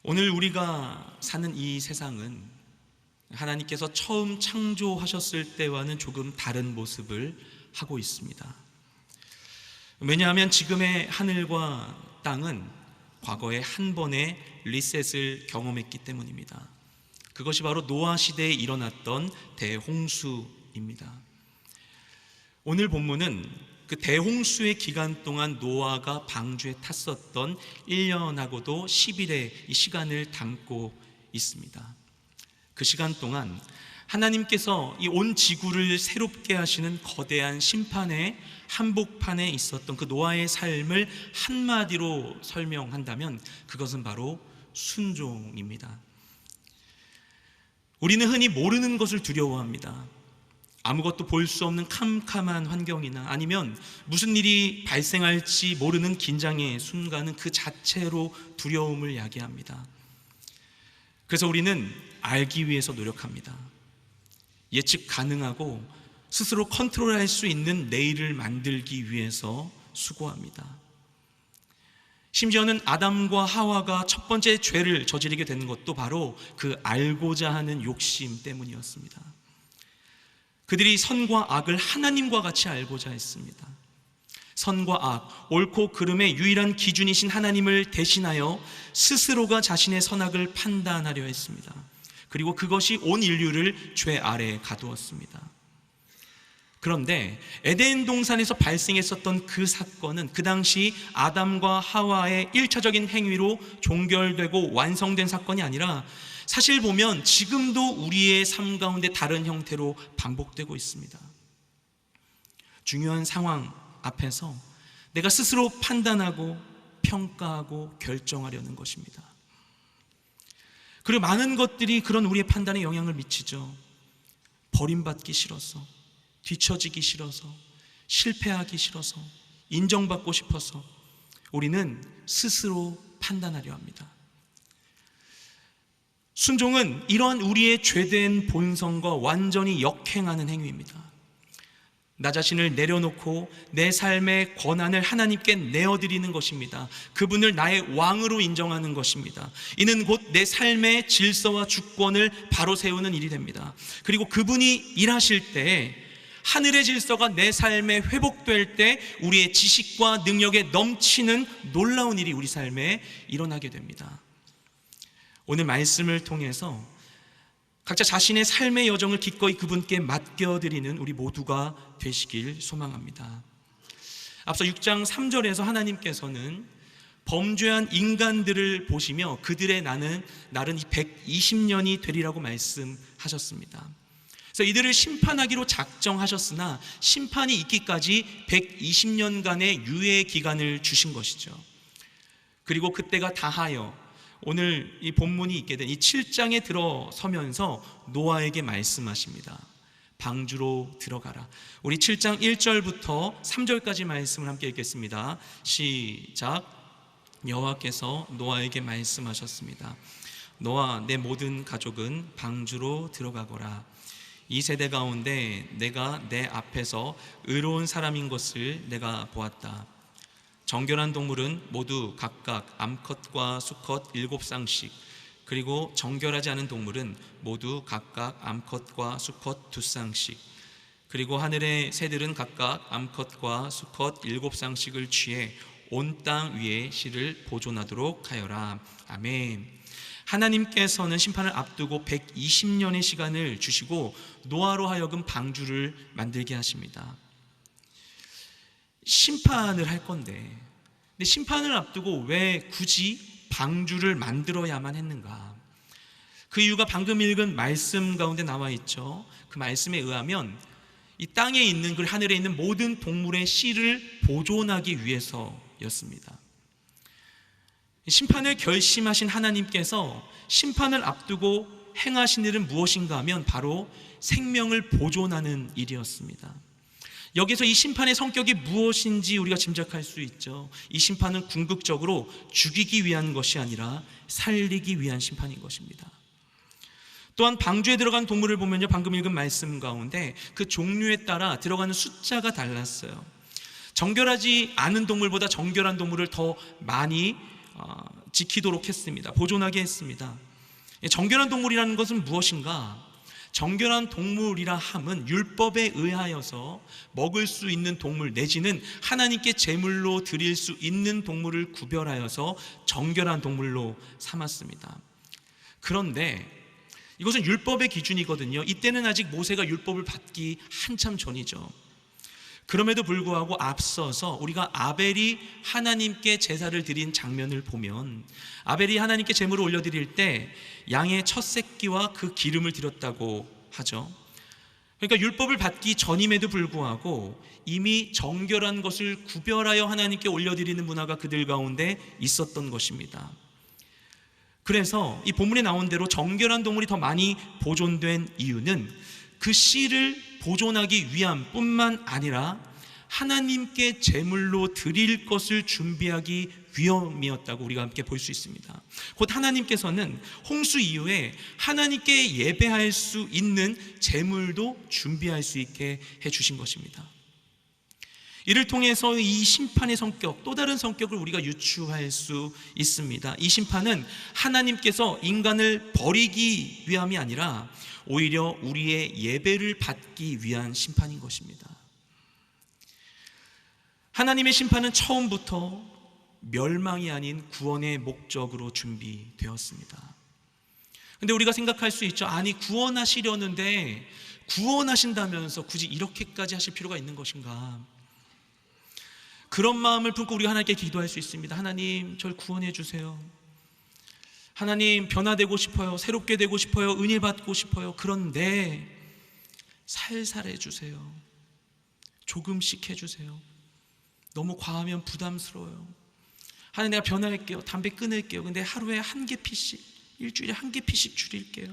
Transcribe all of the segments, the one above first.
오늘 우리가 사는 이 세상은 하나님께서 처음 창조하셨을 때와는 조금 다른 모습을 하고 있습니다. 왜냐하면 지금의 하늘과 땅은 과거에 한 번의 리셋을 경험했기 때문입니다. 그것이 바로 노아 시대에 일어났던 대홍수입니다. 오늘 본문은 그 대홍수의 기간 동안 노아가 방주에 탔었던 1년하고도 10일의 이 시간을 담고 있습니다. 그 시간 동안 하나님께서 이 온 지구를 새롭게 하시는 거대한 심판의 한복판에 있었던 그 노아의 삶을 한마디로 설명한다면 그것은 바로 순종입니다. 우리는 흔히 모르는 것을 두려워합니다. 아무것도 볼 수 없는 캄캄한 환경이나 아니면 무슨 일이 발생할지 모르는 긴장의 순간은 그 자체로 두려움을 야기합니다. 그래서 우리는 알기 위해서 노력합니다. 예측 가능하고 스스로 컨트롤할 수 있는 내일을 만들기 위해서 수고합니다. 심지어는 아담과 하와가 첫 번째 죄를 저지르게 된 것도 바로 그 알고자 하는 욕심 때문이었습니다. 그들이 선과 악을 하나님과 같이 알고자 했습니다. 선과 악, 옳고 그름의 유일한 기준이신 하나님을 대신하여 스스로가 자신의 선악을 판단하려 했습니다. 그리고 그것이 온 인류를 죄 아래에 가두었습니다. 그런데 에덴 동산에서 발생했었던 그 사건은 그 당시 아담과 하와의 1차적인 행위로 종결되고 완성된 사건이 아니라 사실 보면 지금도 우리의 삶 가운데 다른 형태로 반복되고 있습니다. 중요한 상황 앞에서 내가 스스로 판단하고 평가하고 결정하려는 것입니다. 그리고 많은 것들이 그런 우리의 판단에 영향을 미치죠. 버림받기 싫어서, 뒤처지기 싫어서, 실패하기 싫어서, 인정받고 싶어서 우리는 스스로 판단하려 합니다. 순종은 이러한 우리의 죄된 본성과 완전히 역행하는 행위입니다. 나 자신을 내려놓고 내 삶의 권한을 하나님께 내어드리는 것입니다. 그분을 나의 왕으로 인정하는 것입니다. 이는 곧 내 삶의 질서와 주권을 바로 세우는 일이 됩니다. 그리고 그분이 일하실 때 하늘의 질서가 내 삶에 회복될 때 우리의 지식과 능력에 넘치는 놀라운 일이 우리 삶에 일어나게 됩니다. 오늘 말씀을 통해서 각자 자신의 삶의 여정을 기꺼이 그분께 맡겨드리는 우리 모두가 되시길 소망합니다. 앞서 6장 3절에서 하나님께서는 범죄한 인간들을 보시며 그들의 날은 120년이 되리라고 말씀하셨습니다. 그래서 이들을 심판하기로 작정하셨으나 심판이 있기까지 120년간의 유예 기간을 주신 것이죠. 그리고 그때가 다하여 오늘 이 본문이 있게 된 이 7장에 들어서면서 노아에게 말씀하십니다. 방주로 들어가라. 우리 7장 1절부터 3절까지 말씀을 함께 읽겠습니다. 시작. 여호와께서 노아에게 말씀하셨습니다. 노아, 내 모든 가족은 방주로 들어가거라. 이 세대 가운데 내가 내 앞에서 의로운 사람인 것을 내가 보았다. 정결한 동물은 모두 각각 암컷과 수컷 7쌍씩, 그리고 정결하지 않은 동물은 모두 각각 암컷과 수컷 2쌍씩, 그리고 하늘의 새들은 각각 암컷과 수컷 7쌍씩을 취해 온 땅 위에 씨를 보존하도록 하여라. 아멘. 하나님께서는 심판을 앞두고 120년의 시간을 주시고 노아로 하여금 방주를 만들게 하십니다. 심판을 할 건데, 근데 심판을 앞두고 왜 굳이 방주를 만들어야만 했는가? 그 이유가 방금 읽은 말씀 가운데 나와 있죠. 그 말씀에 의하면 이 땅에 있는, 그 하늘에 있는 모든 동물의 씨를 보존하기 위해서였습니다. 심판을 결심하신 하나님께서 심판을 앞두고 행하신 일은 무엇인가 하면 바로 생명을 보존하는 일이었습니다. 여기서 이 심판의 성격이 무엇인지 우리가 짐작할 수 있죠. 이 심판은 궁극적으로 죽이기 위한 것이 아니라 살리기 위한 심판인 것입니다. 또한 방주에 들어간 동물을 보면요, 방금 읽은 말씀 가운데 그 종류에 따라 들어가는 숫자가 달랐어요. 정결하지 않은 동물보다 정결한 동물을 더 많이 지키도록 했습니다. 보존하게 했습니다. 정결한 동물이라는 것은 무엇인가? 정결한 동물이라 함은 율법에 의하여서 먹을 수 있는 동물 내지는 하나님께 제물로 드릴 수 있는 동물을 구별하여서 정결한 동물로 삼았습니다. 그런데 이것은 율법의 기준이거든요. 이때는 아직 모세가 율법을 받기 한참 전이죠. 그럼에도 불구하고 앞서서 우리가 아벨이 하나님께 제사를 드린 장면을 보면, 아벨이 하나님께 제물을 올려드릴 때 양의 첫 새끼와 그 기름을 드렸다고 하죠. 그러니까 율법을 받기 전임에도 불구하고 이미 정결한 것을 구별하여 하나님께 올려드리는 문화가 그들 가운데 있었던 것입니다. 그래서 이 본문에 나온 대로 정결한 동물이 더 많이 보존된 이유는 그 씨를 보존하기 위함 뿐만 아니라 하나님께 제물로 드릴 것을 준비하기 위함이었다고 우리가 함께 볼 수 있습니다. 곧 하나님께서는 홍수 이후에 하나님께 예배할 수 있는 제물도 준비할 수 있게 해주신 것입니다. 이를 통해서 이 심판의 성격, 또 다른 성격을 우리가 유추할 수 있습니다. 이 심판은 하나님께서 인간을 버리기 위함이 아니라 오히려 우리의 예배를 받기 위한 심판인 것입니다. 하나님의 심판은 처음부터 멸망이 아닌 구원의 목적으로 준비되었습니다. 그런데 우리가 생각할 수 있죠. 아니, 구원하시려는데 구원하신다면서 굳이 이렇게까지 하실 필요가 있는 것인가? 그런 마음을 품고 우리가 하나님께 기도할 수 있습니다. 하나님, 저를 구원해 주세요. 하나님, 변화되고 싶어요. 새롭게 되고 싶어요. 은혜 받고 싶어요. 그런데 살살 해주세요. 조금씩 해주세요. 너무 과하면 부담스러워요. 하나님, 내가 변화할게요. 담배 끊을게요. 근데 하루에 한 개 피씩, 일주일에 한 개 피씩 줄일게요.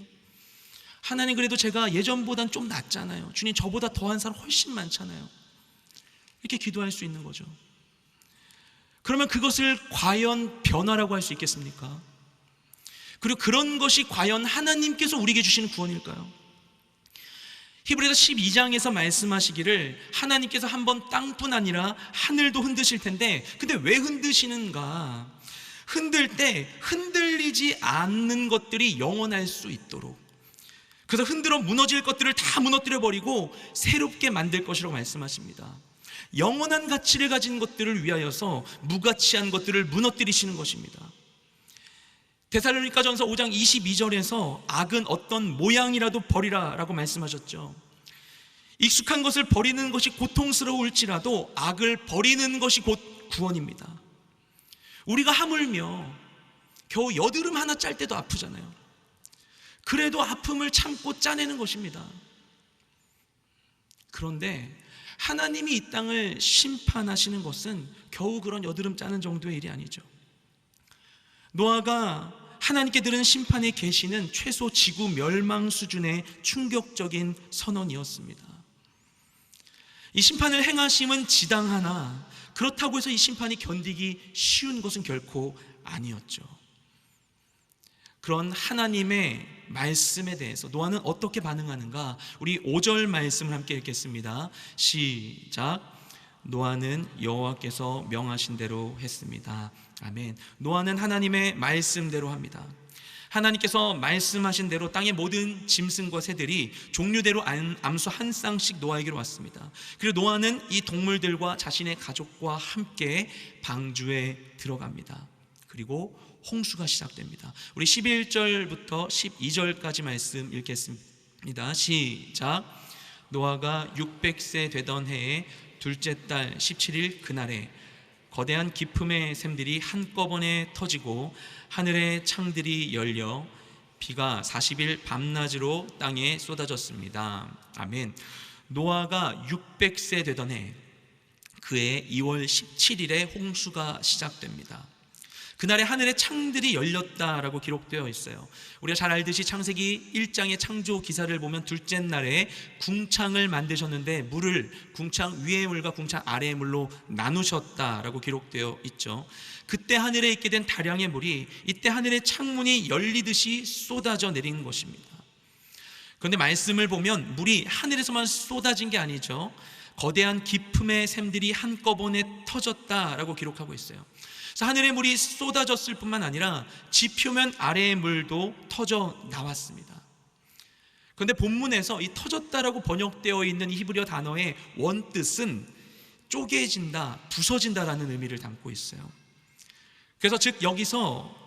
하나님, 그래도 제가 예전보단 좀 낫잖아요. 주님, 저보다 더한 사람 훨씬 많잖아요. 이렇게 기도할 수 있는 거죠. 그러면 그것을 과연 변화라고 할 수 있겠습니까? 그리고 그런 것이 과연 하나님께서 우리에게 주시는 구원일까요? 히브리서 12장에서 말씀하시기를 하나님께서 한번 땅뿐 아니라 하늘도 흔드실 텐데, 근데 왜 흔드시는가? 흔들 때 흔들리지 않는 것들이 영원할 수 있도록, 그래서 흔들어 무너질 것들을 다 무너뜨려 버리고 새롭게 만들 것이라고 말씀하십니다. 영원한 가치를 가진 것들을 위하여서 무가치한 것들을 무너뜨리시는 것입니다. 데살로니가전서 5장 22절에서 악은 어떤 모양이라도 버리라 라고 말씀하셨죠. 익숙한 것을 버리는 것이 고통스러울지라도 악을 버리는 것이 곧 구원입니다. 우리가 하물며 겨우 여드름 하나 짤 때도 아프잖아요. 그래도 아픔을 참고 짜내는 것입니다. 그런데 하나님이 이 땅을 심판하시는 것은 겨우 그런 여드름 짜는 정도의 일이 아니죠. 노아가 하나님께 들은 심판의 계시는 최소 지구 멸망 수준의 충격적인 선언이었습니다. 이 심판을 행하심은 지당하나 그렇다고 해서 이 심판이 견디기 쉬운 것은 결코 아니었죠. 그런 하나님의 말씀에 대해서 노아는 어떻게 반응하는가? 우리 5절 말씀을 함께 읽겠습니다. 시작. 노아는 여호와께서 명하신 대로 했습니다. 아멘. 노아는 하나님의 말씀대로 합니다. 하나님께서 말씀하신 대로 땅의 모든 짐승과 새들이 종류대로 암소 한 쌍씩 노아에게로 왔습니다. 그리고 노아는 이 동물들과 자신의 가족과 함께 방주에 들어갑니다. 그리고 홍수가 시작됩니다. 우리 11절부터 12절까지 말씀 읽겠습니다. 시작. 노아가 600세 되던 해에 둘째 달 17일 그날에 거대한 기품의 샘들이 한꺼번에 터지고 하늘의 창들이 열려 비가 40일 밤낮으로 땅에 쏟아졌습니다. 아멘. 노아가 600세 되던 해, 그해 2월 17일에 홍수가 시작됩니다. 그날에 하늘의 창들이 열렸다라고 기록되어 있어요. 우리가 잘 알듯이 창세기 1장의 창조 기사를 보면 둘째 날에 궁창을 만드셨는데 물을 궁창 위의 물과 궁창 아래의 물로 나누셨다라고 기록되어 있죠. 그때 하늘에 있게 된 다량의 물이 이때 하늘의 창문이 열리듯이 쏟아져 내린 것입니다. 그런데 말씀을 보면 물이 하늘에서만 쏟아진 게 아니죠. 거대한 기품의 샘들이 한꺼번에 터졌다라고 기록하고 있어요. 그래서 하늘의 물이 쏟아졌을 뿐만 아니라 지표면 아래의 물도 터져 나왔습니다. 그런데 본문에서 이 터졌다라고 번역되어 있는 이 히브리어 단어의 원뜻은 쪼개진다, 부서진다라는 의미를 담고 있어요. 그래서 즉 여기서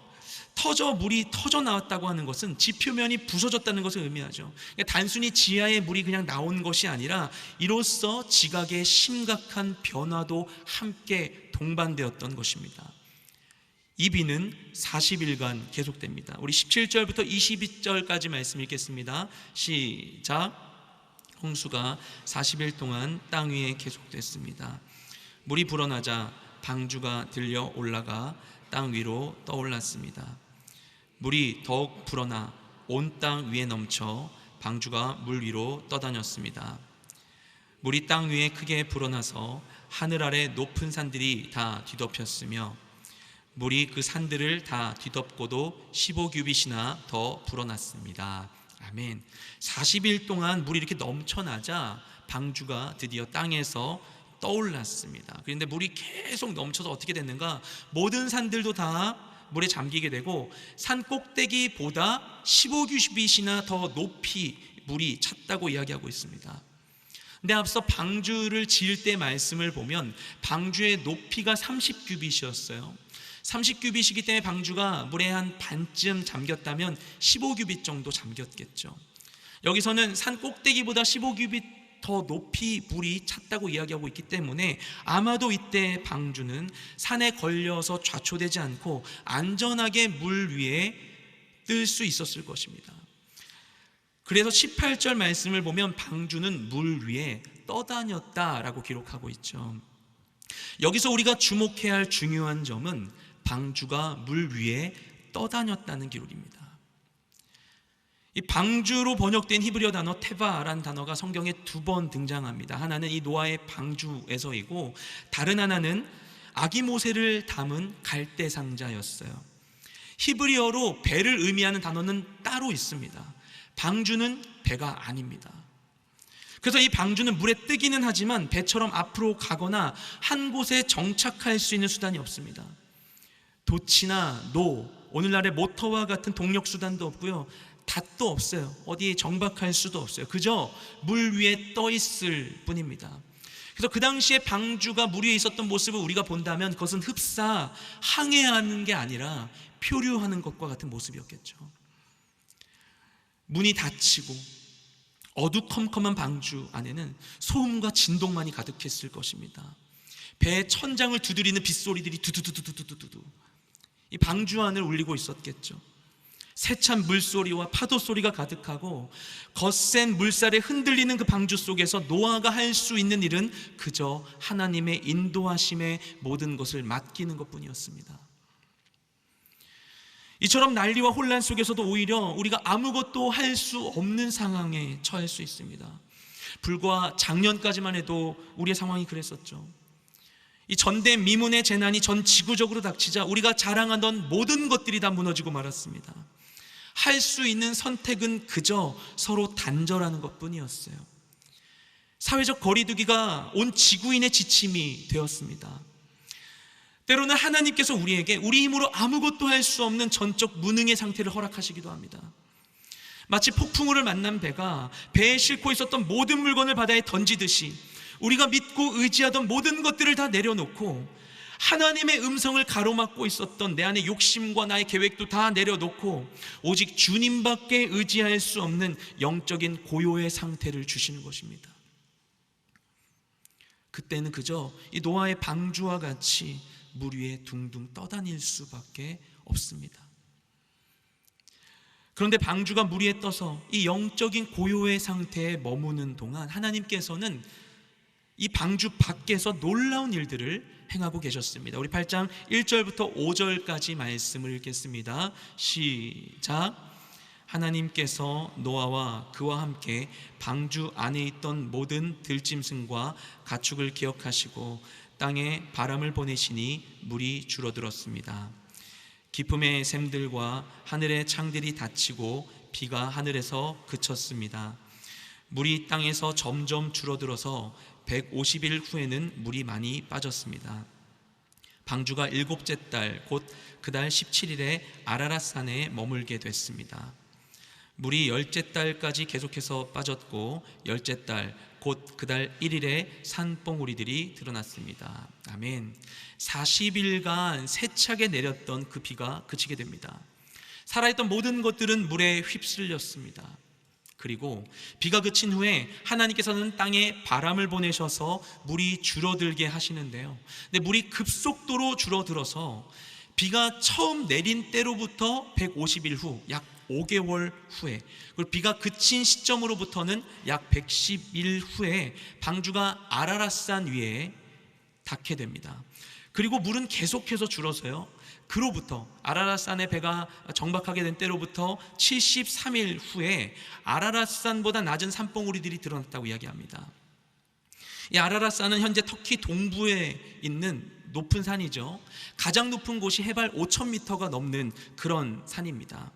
물이 터져 나왔다고 하는 것은 지표면이 부서졌다는 것을 의미하죠. 그러니까 단순히 지하에 물이 그냥 나온 것이 아니라 이로써 지각의 심각한 변화도 함께 동반되었던 것입니다. 이 비는 40일간 계속됩니다. 우리 17절부터 22절까지 말씀 읽겠습니다. 시작. 홍수가 40일 동안 땅 위에 계속됐습니다. 물이 불어나자 방주가 들려 올라가 땅 위로 떠올랐습니다. 물이 더욱 불어나 온 땅 위에 넘쳐 방주가 물 위로 떠다녔습니다. 물이 땅 위에 크게 불어나서 하늘 아래 높은 산들이 다 뒤덮였으며 물이 그 산들을 다 뒤덮고도 15규빗이나 더 불어났습니다. 아멘. 40일 동안 물이 이렇게 넘쳐나자 방주가 드디어 땅에서 떠올랐습니다. 그런데 물이 계속 넘쳐서 어떻게 됐는가? 모든 산들도 다 물에 잠기게 되고 산 꼭대기보다 15규빗이나 더 높이 물이 찼다고 이야기하고 있습니다. 근데 앞서 방주를 지을 때 말씀을 보면 방주의 높이가 30규빗이었어요. 30규빗이기 때문에 방주가 물에 한 반쯤 잠겼다면 15규빗 정도 잠겼겠죠. 여기서는 산 꼭대기보다 15규빗 더 높이 물이 찼다고 이야기하고 있기 때문에 아마도 이때 방주는 산에 걸려서 좌초되지 않고 안전하게 물 위에 뜰 수 있었을 것입니다. 그래서 18절 말씀을 보면 방주는 물 위에 떠다녔다라고 기록하고 있죠. 여기서 우리가 주목해야 할 중요한 점은 방주가 물 위에 떠다녔다는 기록입니다. 이 방주로 번역된 히브리어 단어 테바라는 단어가 성경에 2번 등장합니다. 하나는 이 노아의 방주에서이고 다른 하나는 아기 모세를 담은 갈대 상자였어요. 히브리어로 배를 의미하는 단어는 따로 있습니다. 방주는 배가 아닙니다. 그래서 이 방주는 물에 뜨기는 하지만 배처럼 앞으로 가거나 한 곳에 정착할 수 있는 수단이 없습니다. 돛이나 노, 오늘날의 모터와 같은 동력 수단도 없고요, 닷도 없어요. 어디에 정박할 수도 없어요. 그저 물 위에 떠 있을 뿐입니다. 그래서 그 당시에 방주가 물 위에 있었던 모습을 우리가 본다면 그것은 흡사, 항해하는 게 아니라 표류하는 것과 같은 모습이었겠죠. 문이 닫히고 어두컴컴한 방주 안에는 소음과 진동만이 가득했을 것입니다. 배의 천장을 두드리는 빗소리들이 두두두두두두두 이 방주 안을 울리고 있었겠죠. 세찬 물소리와 파도 소리가 가득하고 거센 물살에 흔들리는 그 방주 속에서 노아가 할 수 있는 일은 그저 하나님의 인도하심에 모든 것을 맡기는 것뿐이었습니다. 이처럼 난리와 혼란 속에서도 오히려 우리가 아무것도 할 수 없는 상황에 처할 수 있습니다. 불과 작년까지만 해도 우리의 상황이 그랬었죠. 이 전대미문의 재난이 전 지구적으로 닥치자 우리가 자랑하던 모든 것들이 다 무너지고 말았습니다. 할 수 있는 선택은 그저 서로 단절하는 것뿐이었어요. 사회적 거리두기가 온 지구인의 지침이 되었습니다. 때로는 하나님께서 우리에게 우리 힘으로 아무것도 할 수 없는 전적 무능의 상태를 허락하시기도 합니다. 마치 폭풍우를 만난 배가 배에 싣고 있었던 모든 물건을 바다에 던지듯이 우리가 믿고 의지하던 모든 것들을 다 내려놓고 하나님의 음성을 가로막고 있었던 내 안의 욕심과 나의 계획도 다 내려놓고 오직 주님밖에 의지할 수 없는 영적인 고요의 상태를 주시는 것입니다. 그때는 그저 이 노아의 방주와 같이 물 위에 둥둥 떠다닐 수밖에 없습니다. 그런데 방주가 물 위에 떠서 이 영적인 고요의 상태에 머무는 동안 하나님께서는 이 방주 밖에서 놀라운 일들을 행하고 계셨습니다. 우리 8장 1절부터 5절까지 말씀을 읽겠습니다. 시작. 하나님께서 노아와 그와 함께 방주 안에 있던 모든 들짐승과 가축을 기억하시고 땅에 바람을 보내시니 물이 줄어들었습니다. 기품의 샘들과 하늘의 창들이 닫히고 비가 하늘에서 그쳤습니다. 물이 땅에서 점점 줄어들어서 150일 후에는 물이 많이 빠졌습니다. 방주가 7째 달 곧 그달 17일에 아라랏산에 머물게 됐습니다. 물이 10째 달까지 계속해서 빠졌고 10째 달 곧 그달 1일에 산봉우리들이 드러났습니다. 아멘. 40일간 세차게 내렸던 그 비가 그치게 됩니다. 살아있던 모든 것들은 물에 휩쓸렸습니다. 그리고 비가 그친 후에 하나님께서는 땅에 바람을 보내셔서 물이 줄어들게 하시는데요. 근데 물이 급속도로 줄어들어서 비가 처음 내린 때로부터 150일 후, 약 5개월 후에, 그리고 비가 그친 시점으로부터는 약 110일 후에 방주가 아라랏산 위에 닿게 됩니다. 그리고 물은 계속해서 줄어서요, 그로부터 아라랏산의 배가 정박하게 된 때로부터 73일 후에 아라랏산보다 낮은 산봉우리들이 드러났다고 이야기합니다. 이 아라랏산은 현재 터키 동부에 있는 높은 산이죠. 가장 높은 곳이 해발 5,000m가 넘는 그런 산입니다.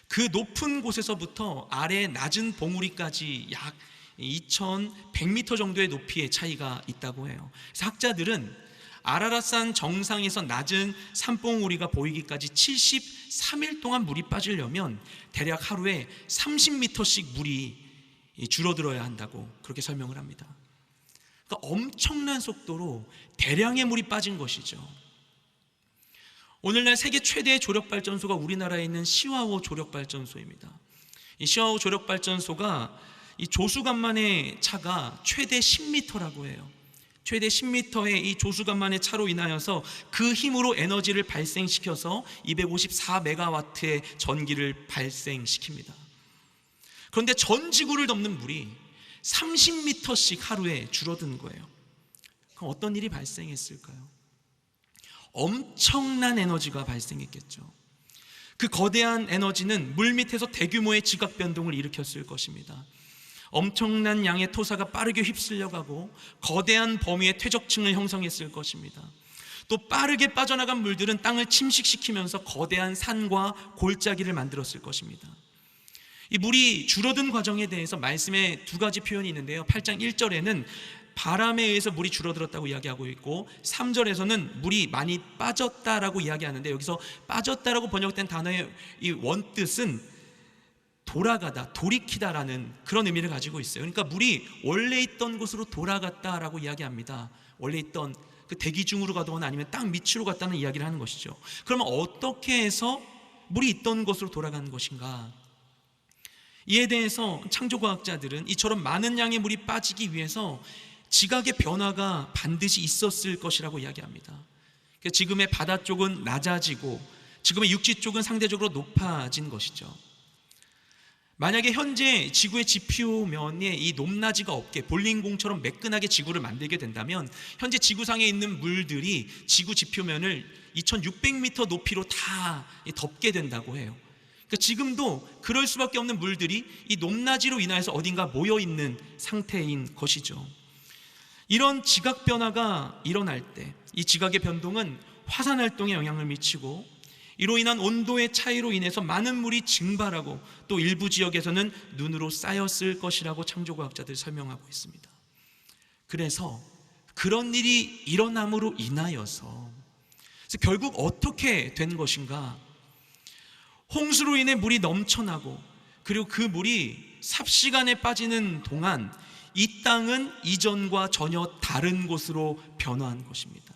그 높은 곳에서부터 아래 낮은 봉우리까지 약 2,100m 정도의 높이의 차이가 있다고 해요. 그래서 학자들은 아라랏산 정상에서 낮은 산봉우리가 보이기까지 73일 동안 물이 빠지려면 대략 하루에 30m씩 물이 줄어들어야 한다고 그렇게 설명을 합니다. 그러니까 엄청난 속도로 대량의 물이 빠진 것이죠. 오늘날 세계 최대의 조력발전소가 우리나라에 있는 시화호 조력발전소입니다. 이 시화호 조력발전소가 이 조수간만의 차가 최대 10m라고 해요. 최대 10m의 이 조수간만의 차로 인하여서 그 힘으로 에너지를 발생시켜서 254메가와트의 전기를 발생시킵니다. 그런데 전 지구를 덮는 물이 30m씩 하루에 줄어든 거예요. 그럼 어떤 일이 발생했을까요? 엄청난 에너지가 발생했겠죠. 그 거대한 에너지는 물 밑에서 대규모의 지각 변동을 일으켰을 것입니다. 엄청난 양의 토사가 빠르게 휩쓸려가고 거대한 범위의 퇴적층을 형성했을 것입니다. 또 빠르게 빠져나간 물들은 땅을 침식시키면서 거대한 산과 골짜기를 만들었을 것입니다. 이 물이 줄어든 과정에 대해서 말씀에 두 가지 표현이 있는데요. 8장 1절에는 바람에 의해서 물이 줄어들었다고 이야기하고 있고 3절에서는 물이 많이 빠졌다라고 이야기하는데, 여기서 빠졌다라고 번역된 단어의 이 원뜻은 돌아가다, 돌이키다라는 그런 의미를 가지고 있어요. 그러니까 물이 원래 있던 곳으로 돌아갔다라고 이야기합니다. 원래 있던 그 대기 중으로 가거나 아니면 땅 밑으로 갔다는 이야기를 하는 것이죠. 그러면 어떻게 해서 물이 있던 곳으로 돌아가는 것인가? 이에 대해서 창조과학자들은 이처럼 많은 양의 물이 빠지기 위해서 지각의 변화가 반드시 있었을 것이라고 이야기합니다. 지금의 바다 쪽은 낮아지고 지금의 육지 쪽은 상대적으로 높아진 것이죠. 만약에 현재 지구의 지표면에 이 높낮이가 없게 볼링공처럼 매끈하게 지구를 만들게 된다면 현재 지구상에 있는 물들이 지구 지표면을 2600m 높이로 다 덮게 된다고 해요. 그러니까 지금도 그럴 수밖에 없는 물들이 이 높낮이로 인해서 어딘가 모여있는 상태인 것이죠. 이런 지각 변화가 일어날 때 이 지각의 변동은 화산 활동에 영향을 미치고 이로 인한 온도의 차이로 인해서 많은 물이 증발하고 또 일부 지역에서는 눈으로 쌓였을 것이라고 창조과학자들이 설명하고 있습니다. 그래서 그런 일이 일어남으로 인하여서 결국 어떻게 된 것인가? 홍수로 인해 물이 넘쳐나고 그리고 그 물이 삽시간에 빠지는 동안 이 땅은 이전과 전혀 다른 곳으로 변화한 것입니다.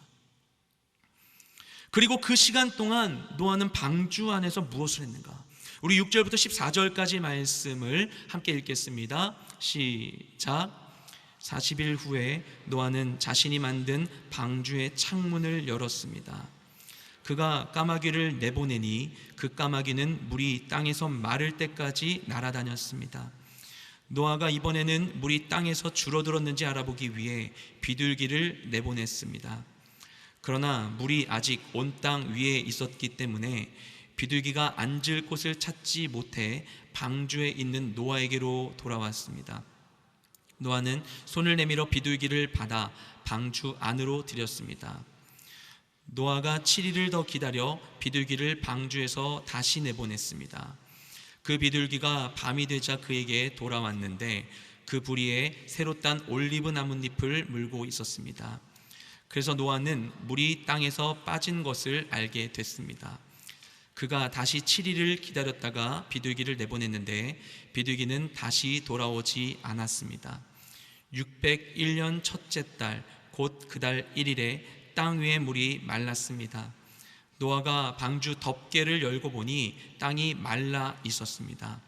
그리고 그 시간 동안 노아는 방주 안에서 무엇을 했는가? 우리 6절부터 14절까지 말씀을 함께 읽겠습니다. 시작. 40일 후에 노아는 자신이 만든 방주의 창문을 열었습니다. 그가 까마귀를 내보내니 그 까마귀는 물이 땅에서 마를 때까지 날아다녔습니다. 노아가 이번에는 물이 땅에서 줄어들었는지 알아보기 위해 비둘기를 내보냈습니다. 그러나 물이 아직 온 땅 위에 있었기 때문에 비둘기가 앉을 곳을 찾지 못해 방주에 있는 노아에게로 돌아왔습니다. 노아는 손을 내밀어 비둘기를 받아 방주 안으로 들였습니다. 노아가 7일을 더 기다려 비둘기를 방주에서 다시 내보냈습니다. 그 비둘기가 밤이 되자 그에게 돌아왔는데 그 부리에 새로 딴 올리브 나뭇잎을 물고 있었습니다. 그래서 노아는 물이 땅에서 빠진 것을 알게 됐습니다. 그가 다시 7일을 기다렸다가 비둘기를 내보냈는데 비둘기는 다시 돌아오지 않았습니다. 601년 첫째 달 곧 그 달 1일에 땅 위에 물이 말랐습니다. 노아가 방주 덮개를 열고 보니 땅이 말라 있었습니다.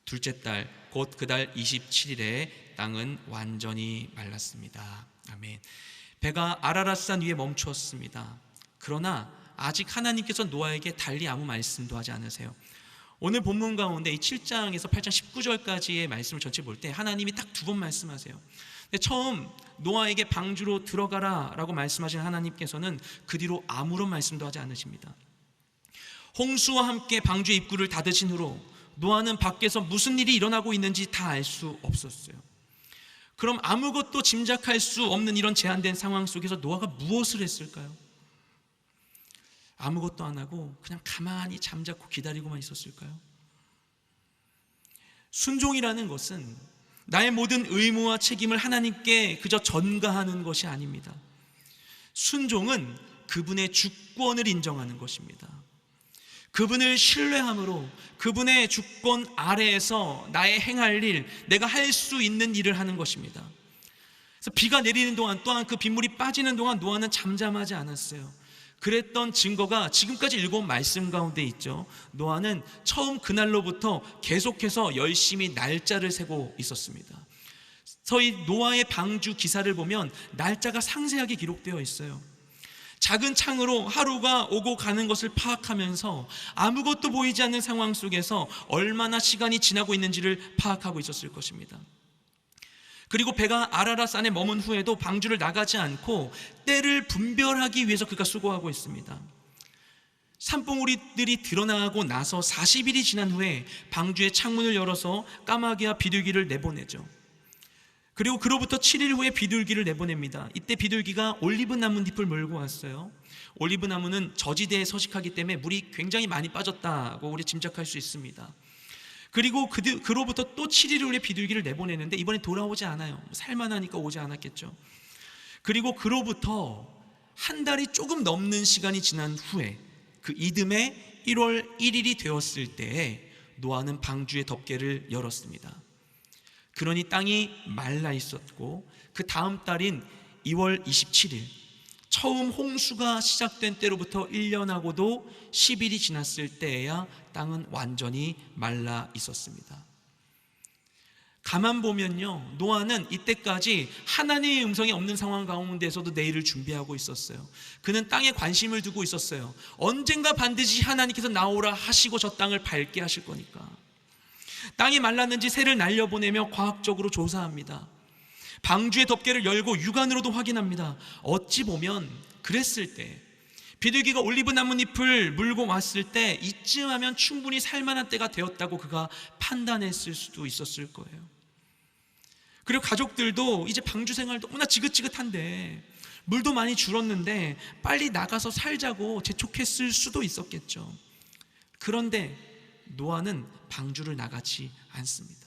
둘째 달 곧 그 달 27일에 땅은 완전히 말랐습니다. 아멘. 배가 아라랏산 위에 멈추었습니다. 그러나 아직 하나님께서 노아에게 달리 아무 말씀도 하지 않으세요. 오늘 본문 가운데 이 7장에서 8장 19절까지의 말씀을 전체 볼 때 하나님이 딱 두 번 말씀하세요. 근데 처음 노아에게 방주로 들어가라 라고 말씀하신 하나님께서는 그 뒤로 아무런 말씀도 하지 않으십니다. 홍수와 함께 방주의 입구를 닫으신 후로 노아는 밖에서 무슨 일이 일어나고 있는지 다 알 수 없었어요. 그럼 아무것도 짐작할 수 없는 이런 제한된 상황 속에서 노아가 무엇을 했을까요? 아무것도 안 하고 그냥 가만히 잠자코 기다리고만 있었을까요? 순종이라는 것은 나의 모든 의무와 책임을 하나님께 그저 전가하는 것이 아닙니다. 순종은 그분의 주권을 인정하는 것입니다. 그분을 신뢰함으로 그분의 주권 아래에서 나의 행할 일, 내가 할 수 있는 일을 하는 것입니다. 그래서 비가 내리는 동안 또한 그 빗물이 빠지는 동안 노아는 잠잠하지 않았어요. 그랬던 증거가 지금까지 읽어온 말씀 가운데 있죠. 노아는 처음 그날로부터 계속해서 열심히 날짜를 세고 있었습니다. 저희 노아의 방주 기사를 보면 날짜가 상세하게 기록되어 있어요. 작은 창으로 하루가 오고 가는 것을 파악하면서 아무것도 보이지 않는 상황 속에서 얼마나 시간이 지나고 있는지를 파악하고 있었을 것입니다. 그리고 배가 아라랏산에 머문 후에도 방주를 나가지 않고 때를 분별하기 위해서 그가 수고하고 있습니다. 산봉우리들이 드러나고 나서 40일이 지난 후에 방주의 창문을 열어서 까마귀와 비둘기를 내보내죠. 그리고 그로부터 7일 후에 비둘기를 내보냅니다. 이때 비둘기가 올리브 나뭇잎을 몰고 왔어요. 올리브 나무는 저지대에 서식하기 때문에 물이 굉장히 많이 빠졌다고 우리 짐작할 수 있습니다. 그리고 그로부터 또 7일 후에 비둘기를 내보내는데 이번에 돌아오지 않아요. 살만하니까 오지 않았겠죠. 그리고 그로부터 한 달이 조금 넘는 시간이 지난 후에 그 이듬해 1월 1일이 되었을 때에 노아는 방주의 덮개를 열었습니다. 그러니 땅이 말라 있었고 그 다음 달인 2월 27일 처음 홍수가 시작된 때로부터 1년하고도 10일이 지났을 때에야 땅은 완전히 말라 있었습니다. 가만 보면요, 노아는 이때까지 하나님의 음성이 없는 상황 가운데서도 내일을 준비하고 있었어요. 그는 땅에 관심을 두고 있었어요. 언젠가 반드시 하나님께서 나오라 하시고 저 땅을 밝게 하실 거니까. 땅이 말랐는지 새를 날려보내며 과학적으로 조사합니다. 방주의 덮개를 열고 육안으로도 확인합니다. 어찌 보면 그랬을 때 비둘기가 올리브 나뭇잎을 물고 왔을 때 이쯤 하면 충분히 살만한 때가 되었다고 그가 판단했을 수도 있었을 거예요. 그리고 가족들도 이제 방주 생활 너무나 지긋지긋한데 물도 많이 줄었는데 빨리 나가서 살자고 재촉했을 수도 있었겠죠. 그런데 노아는 방주를 나가지 않습니다.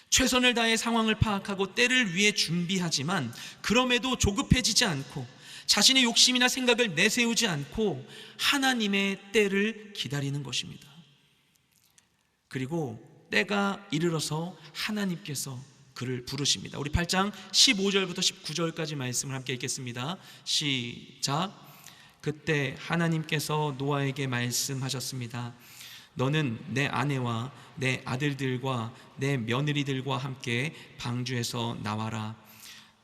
최선을 다해 상황을 파악하고 때를 위해 준비하지만 그럼에도 조급해지지 않고 자신의 욕심이나 생각을 내세우지 않고 하나님의 때를 기다리는 것입니다. 그리고 때가 이르러서 하나님께서 그를 부르십니다. 우리 8장 15절부터 19절까지 말씀을 함께 읽겠습니다. 시작. 그때 하나님께서 노아에게 말씀하셨습니다. 너는 내 아내와 내 아들들과 내 며느리들과 함께 방주에서 나와라.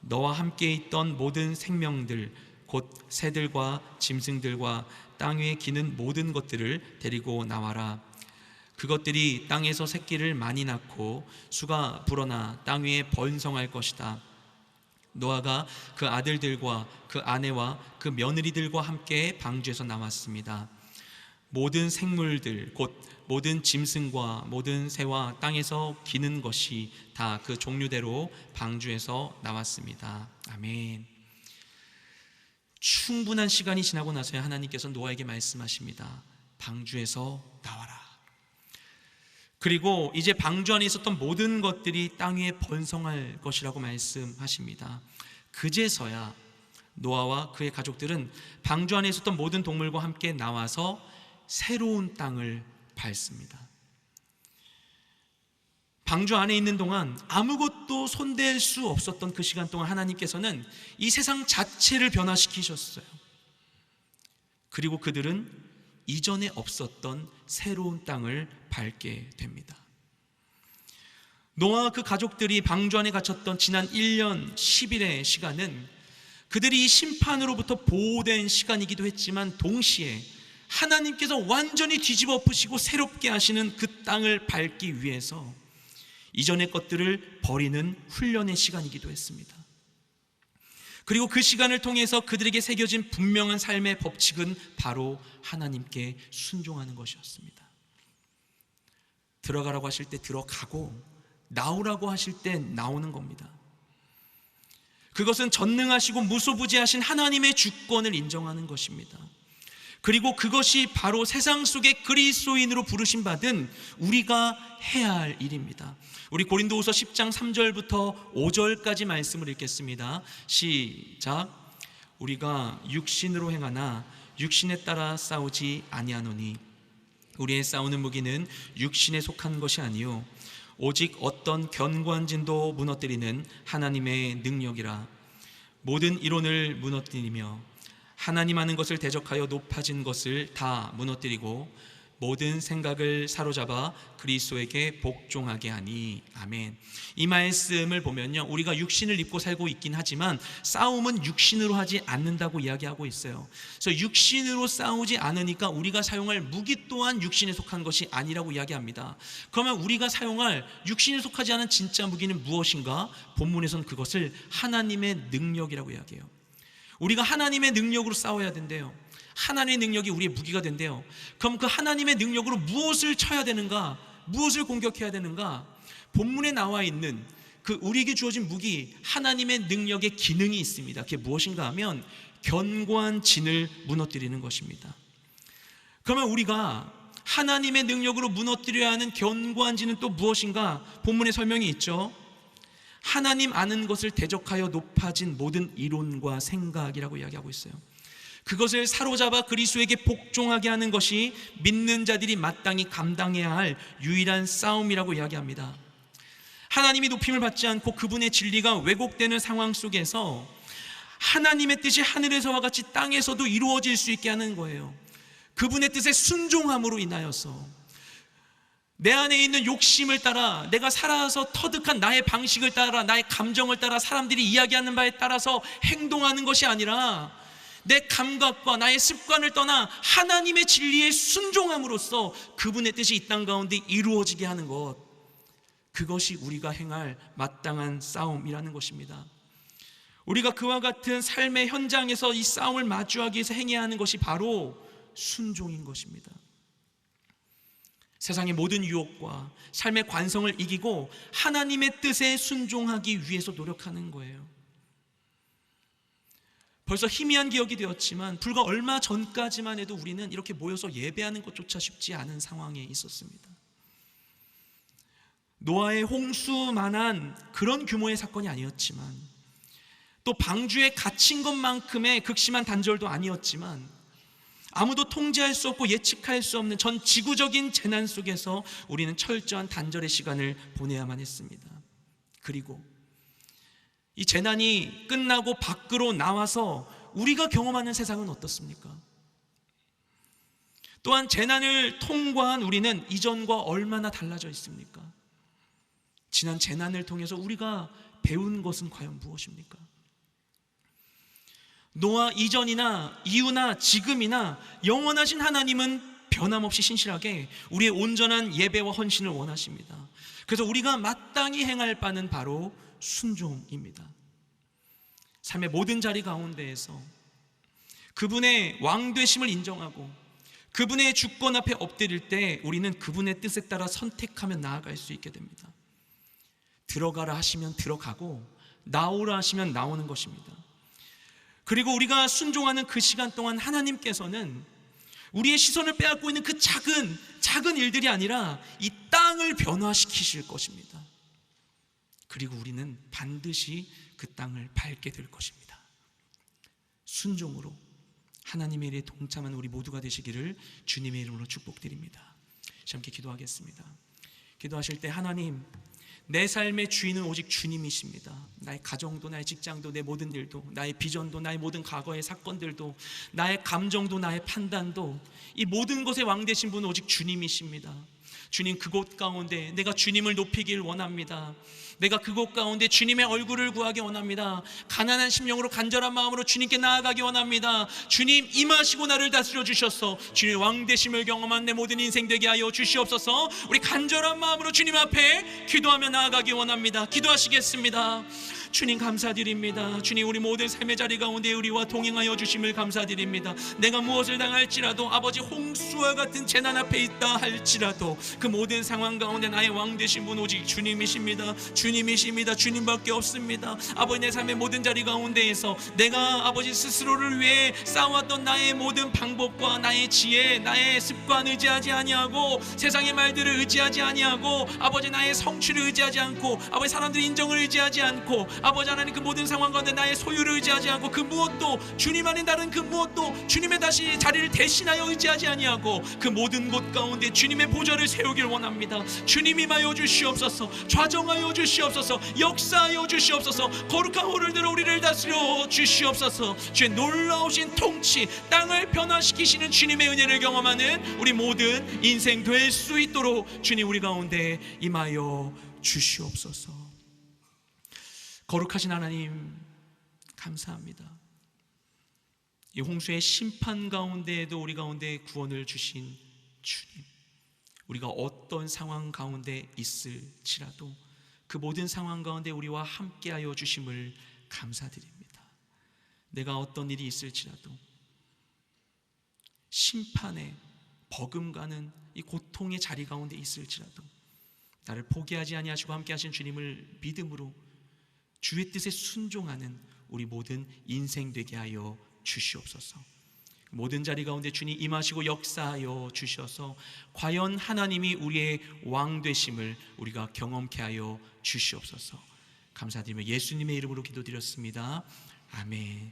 너와 함께 있던 모든 생명들 곧 새들과 짐승들과 땅 위에 기는 모든 것들을 데리고 나와라. 그것들이 땅에서 새끼를 많이 낳고 수가 불어나 땅 위에 번성할 것이다. 노아가 그 아들들과 그 아내와 그 며느리들과 함께 방주에서 나왔습니다. 모든 생물들 곧 모든 짐승과 모든 새와 땅에서 기는 것이 다 그 종류대로 방주에서 나왔습니다. 아멘. 충분한 시간이 지나고 나서야 하나님께서 노아에게 말씀하십니다. 방주에서 나와라. 그리고 이제 방주 안에 있었던 모든 것들이 땅 위에 번성할 것이라고 말씀하십니다. 그제서야 노아와 그의 가족들은 방주 안에 있었던 모든 동물과 함께 나와서 새로운 땅을 밟습니다. 방주 안에 있는 동안 아무것도 손댈 수 없었던 그 시간 동안 하나님께서는 이 세상 자체를 변화시키셨어요. 그리고 그들은 이전에 없었던 새로운 땅을 밟게 됩니다. 노아와 그 가족들이 방주 안에 갇혔던 지난 1년 10일의 시간은 그들이 심판으로부터 보호된 시간이기도 했지만, 동시에 하나님께서 완전히 뒤집어 엎으시고 새롭게 하시는 그 땅을 밟기 위해서 이전의 것들을 버리는 훈련의 시간이기도 했습니다. 그리고 그 시간을 통해서 그들에게 새겨진 분명한 삶의 법칙은 바로 하나님께 순종하는 것이었습니다. 들어가라고 하실 때 들어가고 나오라고 하실 때 나오는 겁니다. 그것은 전능하시고 무소부지하신 하나님의 주권을 인정하는 것입니다. 그리고 그것이 바로 세상 속에 그리스도인으로 부르심 받은 우리가 해야 할 일입니다. 우리 고린도후서 10장 3절부터 5절까지 말씀을 읽겠습니다. 시작. 우리가 육신으로 행하나 육신에 따라 싸우지 아니하노니 우리의 싸우는 무기는 육신에 속한 것이 아니요 오직 어떤 견고한 진도 무너뜨리는 하나님의 능력이라. 모든 이론을 무너뜨리며 하나님 하는 것을 대적하여 높아진 것을 다 무너뜨리고 모든 생각을 사로잡아 그리스도에게 복종하게 하니. 아멘. 이 말씀을 보면요, 우리가 육신을 입고 살고 있긴 하지만 싸움은 육신으로 하지 않는다고 이야기하고 있어요. 그래서 육신으로 싸우지 않으니까 우리가 사용할 무기 또한 육신에 속한 것이 아니라고 이야기합니다. 그러면 우리가 사용할 육신에 속하지 않은 진짜 무기는 무엇인가? 본문에서는 그것을 하나님의 능력이라고 이야기해요. 우리가 하나님의 능력으로 싸워야 된대요. 하나님의 능력이 우리의 무기가 된대요. 그럼 그 하나님의 능력으로 무엇을 쳐야 되는가? 무엇을 공격해야 되는가? 본문에 나와 있는 그 우리에게 주어진 무기, 하나님의 능력의 기능이 있습니다. 그게 무엇인가 하면 견고한 진을 무너뜨리는 것입니다. 그러면 우리가 하나님의 능력으로 무너뜨려야 하는 견고한 진은 또 무엇인가? 본문에 설명이 있죠. 하나님 아는 것을 대적하여 높아진 모든 이론과 생각이라고 이야기하고 있어요. 그것을 사로잡아 그리스도에게 복종하게 하는 것이 믿는 자들이 마땅히 감당해야 할 유일한 싸움이라고 이야기합니다. 하나님이 높임을 받지 않고 그분의 진리가 왜곡되는 상황 속에서 하나님의 뜻이 하늘에서와 같이 땅에서도 이루어질 수 있게 하는 거예요. 그분의 뜻에 순종함으로 인하여서 내 안에 있는 욕심을 따라, 내가 살아서 터득한 나의 방식을 따라, 나의 감정을 따라, 사람들이 이야기하는 바에 따라서 행동하는 것이 아니라 내 감각과 나의 습관을 떠나 하나님의 진리에 순종함으로써 그분의 뜻이 이 땅 가운데 이루어지게 하는 것, 그것이 우리가 행할 마땅한 싸움이라는 것입니다. 우리가 그와 같은 삶의 현장에서 이 싸움을 마주하기 위해서 행해야 하는 것이 바로 순종인 것입니다. 세상의 모든 유혹과 삶의 관성을 이기고 하나님의 뜻에 순종하기 위해서 노력하는 거예요. 벌써 희미한 기억이 되었지만 불과 얼마 전까지만 해도 우리는 이렇게 모여서 예배하는 것조차 쉽지 않은 상황에 있었습니다. 노아의 홍수만한 그런 규모의 사건이 아니었지만, 또 방주에 갇힌 것만큼의 극심한 단절도 아니었지만, 아무도 통제할 수 없고 예측할 수 없는 전 지구적인 재난 속에서 우리는 철저한 단절의 시간을 보내야만 했습니다. 그리고 이 재난이 끝나고 밖으로 나와서 우리가 경험하는 세상은 어떻습니까? 또한 재난을 통과한 우리는 이전과 얼마나 달라져 있습니까? 지난 재난을 통해서 우리가 배운 것은 과연 무엇입니까? 노아 이전이나 이후나 지금이나 영원하신 하나님은 변함없이 신실하게 우리의 온전한 예배와 헌신을 원하십니다. 그래서 우리가 마땅히 행할 바는 바로 순종입니다. 삶의 모든 자리 가운데에서 그분의 왕되심을 인정하고 그분의 주권 앞에 엎드릴 때 우리는 그분의 뜻에 따라 선택하며 나아갈 수 있게 됩니다. 들어가라 하시면 들어가고 나오라 하시면 나오는 것입니다. 그리고 우리가 순종하는 그 시간 동안 하나님께서는 우리의 시선을 빼앗고 있는 그 작은 작은 일들이 아니라 이 땅을 변화시키실 것입니다. 그리고 우리는 반드시 그 땅을 밟게 될 것입니다. 순종으로 하나님의 일에 동참하는 우리 모두가 되시기를 주님의 이름으로 축복드립니다. 함께 기도하겠습니다. 기도하실 때, 하나님, 내 삶의 주인은 오직 주님이십니다. 나의 가정도, 나의 직장도, 내 모든 일도, 나의 비전도, 나의 모든 과거의 사건들도, 나의 감정도, 나의 판단도, 이 모든 것의 왕 되신 분은 오직 주님이십니다. 주님, 그곳 가운데 내가 주님을 높이길 원합니다. 내가 그곳 가운데 주님의 얼굴을 구하기 원합니다. 가난한 심령으로 간절한 마음으로 주님께 나아가기 원합니다. 주님, 임하시고 나를 다스려 주셔서 주님의 왕되심을 경험한 내 모든 인생 되게 하여 주시옵소서. 우리 간절한 마음으로 주님 앞에 기도하며 나아가기 원합니다. 기도하시겠습니다. 주님, 감사드립니다. 주님, 우리 모든 삶의 자리 가운데 우리와 동행하여 주심을 감사드립니다. 내가 무엇을 당할지라도, 아버지, 홍수와 같은 재난 앞에 있다 할지라도 그 모든 상황 가운데 나의 왕 되신 분 오직 주님이십니다. 주님이십니다. 주님밖에 없습니다. 아버지, 내 삶의 모든 자리 가운데에서 내가 아버지 스스로를 위해 쌓아왔던 나의 모든 방법과 나의 지혜, 나의 습관 의지하지 아니하고, 세상의 말들을 의지하지 아니하고, 아버지, 나의 성취를 의지하지 않고, 아버지, 사람들의 인정을 의지하지 않고, 아버지 하나님, 그 모든 상황 가운데 나의 소유를 의지하지 않고, 그 무엇도, 주님 안에 다른 그 무엇도 주님의 다시 자리를 대신하여 의지하지 아니하고, 그 모든 곳 가운데 주님의 보좌를 세우길 원합니다. 주님, 임하여 주시옵소서. 좌정하여 주시옵소서. 역사하여 주시옵소서. 거룩한 호를 들어 우리를 다스려 주시옵소서. 주의 놀라우신 통치, 땅을 변화시키시는 주님의 은혜를 경험하는 우리 모든 인생 될 수 있도록 주님, 우리 가운데 임하여 주시옵소서. 거룩하신 하나님, 감사합니다. 이 홍수의 심판 가운데에도 우리 가운데 구원을 주신 주님, 우리가 어떤 상황 가운데 있을지라도 그 모든 상황 가운데 우리와 함께하여 주심을 감사드립니다. 내가 어떤 일이 있을지라도, 심판에 버금가는 이 고통의 자리 가운데 있을지라도 나를 포기하지 아니하시고 함께하신 주님을 믿음으로 주의 뜻에 순종하는 우리 모든 인생 되게 하여 주시옵소서. 모든 자리 가운데 주님 임하시고 역사하여 주셔서 과연 하나님이 우리의 왕 되심을 우리가 경험케 하여 주시옵소서. 감사드리며 예수님의 이름으로 기도드렸습니다. 아멘.